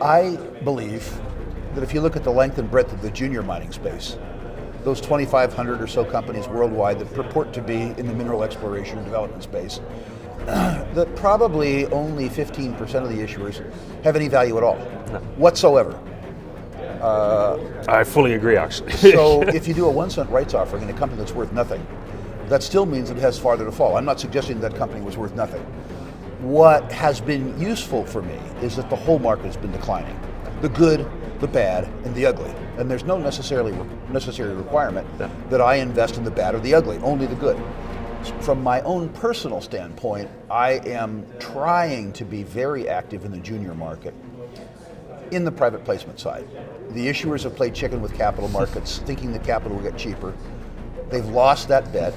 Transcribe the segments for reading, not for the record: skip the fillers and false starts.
I believe that if you look at the length and breadth of the junior mining space, those 2,500 or so companies worldwide that purport to be in the mineral exploration and development space, that probably only 15% of the issuers have any value at all, whatsoever. I fully agree, actually. So if you do a 1 cent rights offering in a company that's worth nothing, that still means it has farther to fall. I'm not suggesting that company was worth nothing. What has been useful for me is that the whole market has been declining. The good, the bad, and the ugly. And there's no necessary requirement that I invest in the bad or the ugly, only the good. From my own personal standpoint, I am trying to be very active in the junior market in the private placement side. The issuers have played chicken with capital markets, thinking the capital will get cheaper. They've lost that bet.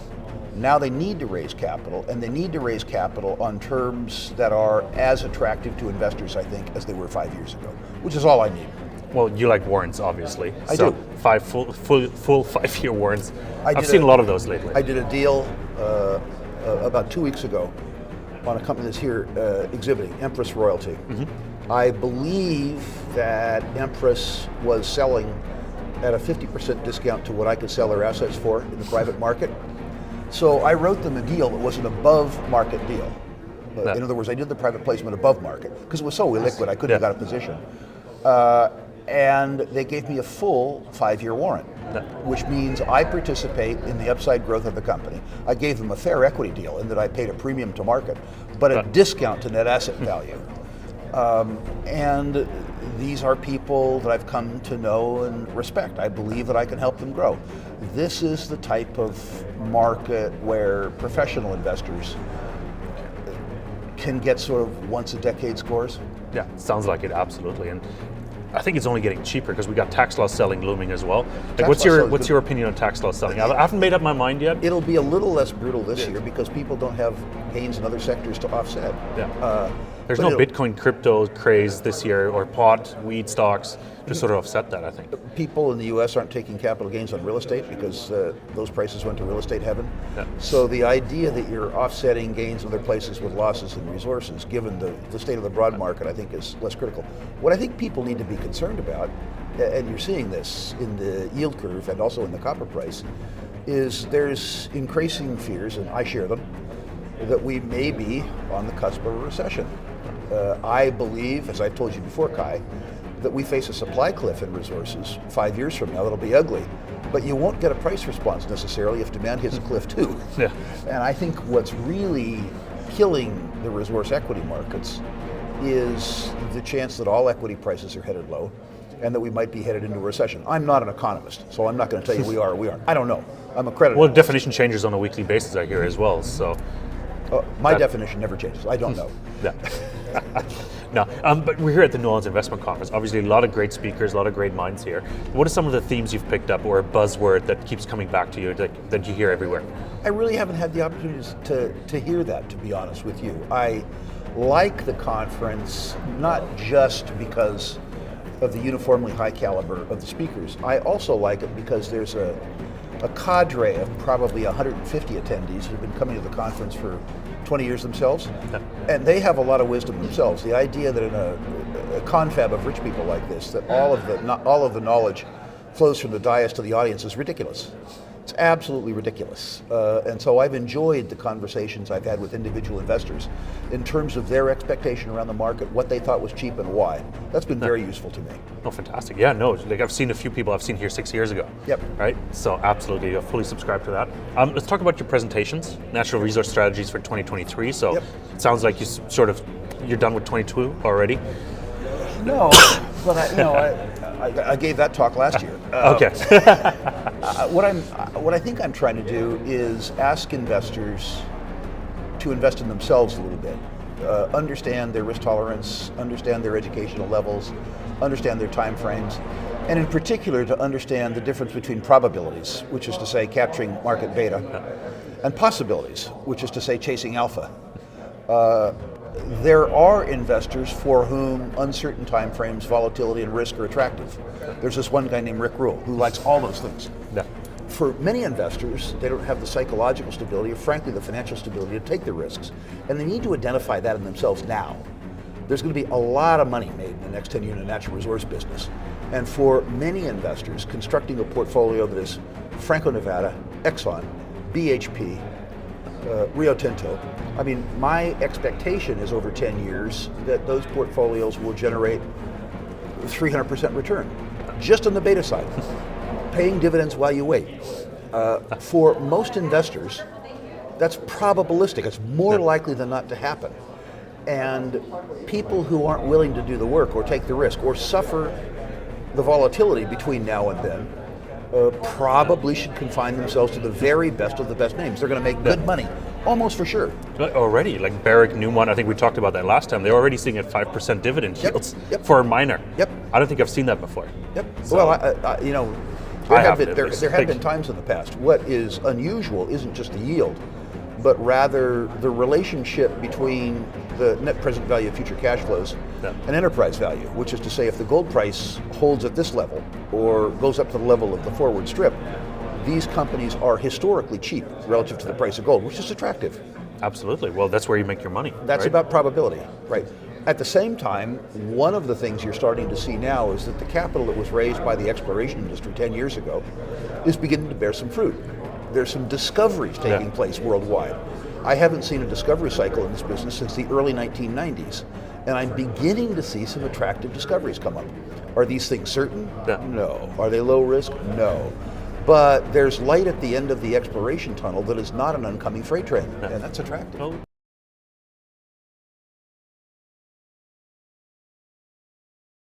Now they need to raise capital, and they need to raise capital on terms that are as attractive to investors, I think, as they were 5 years ago, which is all I need. Well, you like warrants, obviously. I do. Full 5 year warrants. I've seen a lot of those lately. I did a deal about 2 weeks ago on a company that's here exhibiting, Empress Royalty. Mm-hmm. I believe that Empress was selling at a 50% discount to what I could sell their assets for in the private market. So I wrote them a deal that was an above market deal. In other words, I did the private placement above market because it was so illiquid I couldn't have got a position. And they gave me a full 5-year warrant, which means I participate in the upside growth of the company. I gave them a fair equity deal in that I paid a premium to market, but a discount to net asset value. And these are people that I've come to know and respect. I believe that I can help them grow. This is the type of market where professional investors can get sort of once a decade scores. Yeah, sounds like it, absolutely. And I think it's only getting cheaper because we got tax loss selling looming as well. Like, what's your opinion on tax loss selling? I haven't made up my mind yet. It'll be a little less brutal this year because people don't have gains in other sectors to offset. Yeah. There's no Bitcoin crypto craze this year, or pot, weed stocks to sort of offset that, I think. People in the US aren't taking capital gains on real estate because those prices went to real estate heaven. Yeah. So the idea that you're offsetting gains in other places with losses in resources, given the state of the broad market, I think is less critical. What I think people need to be concerned about, and you're seeing this in the yield curve and also in the copper price, is there's increasing fears, and I share them, that we may be on the cusp of a recession. I believe, as I told you before, Kai, that we face a supply cliff in resources 5 years from now that'll be ugly. But you won't get a price response necessarily if demand hits a cliff too. Yeah. And I think what's really killing the resource equity markets is the chance that all equity prices are headed low and that we might be headed into a recession. I'm not an economist, so I'm not going to tell you we are or we aren't. I don't know. I'm a credit Well, analyst. definition changes on a weekly basis, I hear, as well. So my definition never changes. I don't know. Yeah. No, but we're here at the New Orleans Investment Conference. Obviously, a lot of great speakers, a lot of great minds here. What are some of the themes you've picked up, or a buzzword that keeps coming back to you that you hear everywhere? I really haven't had the opportunity to hear that, to be honest with you. I like the conference, not just because of the uniformly high caliber of the speakers. I also like it because there's a cadre of probably 150 attendees who've been coming to the conference for 20 years themselves, and they have a lot of wisdom themselves. The idea that in a confab of rich people like this, that all of the knowledge flows from the dais to the audience is ridiculous. It's absolutely ridiculous. And so I've enjoyed the conversations I've had with individual investors in terms of their expectation around the market, what they thought was cheap and why. That's been very useful to me. Oh, fantastic. Yeah, no, like I've seen a few people I've seen here 6 years ago. Yep. Right? So absolutely, I fully subscribe to that. Let's talk about your presentations, Natural Resource Strategies for 2023. So It sounds like you're done with 22 already. No, but I gave that talk last year. Okay. What I think I'm trying to do is ask investors to invest in themselves a little bit, understand their risk tolerance, understand their educational levels, understand their time frames, and in particular to understand the difference between probabilities, which is to say capturing market beta, and possibilities, which is to say chasing alpha. There are investors for whom uncertain time frames, volatility, and risk are attractive. There's this one guy named Rick Rule who likes all those things. Yeah. For many investors, they don't have the psychological stability or frankly the financial stability to take the risks. And they need to identify that in themselves now. There's going to be a lot of money made in the next 10 years in the natural resource business. And for many investors, constructing a portfolio that is Franco-Nevada, Exxon, BHP, Rio Tinto, I mean, my expectation is over 10 years that those portfolios will generate 300% return, just on the beta side, paying dividends while you wait. For most investors, that's probabilistic. It's more likely than not to happen. And people who aren't willing to do the work or take the risk or suffer the volatility between now and then probably should confine themselves to the very best of the best names. They're going to make good money, almost for sure. Already, like Barrick, Newmont, I think we talked about that last time, they're already seeing at 5% dividend yields for a miner. Yep. I don't think I've seen that before. Yep. So, well, you know, there have been times in the past. What is unusual isn't just the yield, but rather the relationship between the net present value of future cash flows and enterprise value, which is to say if the gold price holds at this level or goes up to the level of the forward strip, these companies are historically cheap relative to the price of gold, which is attractive. Absolutely. Well, that's where you make your money. That's right? about probability, right? At the same time, one of the things you're starting to see now is that the capital that was raised by the exploration industry 10 years ago is beginning to bear some fruit. There's some discoveries taking place worldwide. I haven't seen a discovery cycle in this business since the early 1990s, and I'm beginning to see some attractive discoveries come up. Are these things certain? No. Are they low risk? No. But there's light at the end of the exploration tunnel that is not an oncoming freight train, and that's attractive.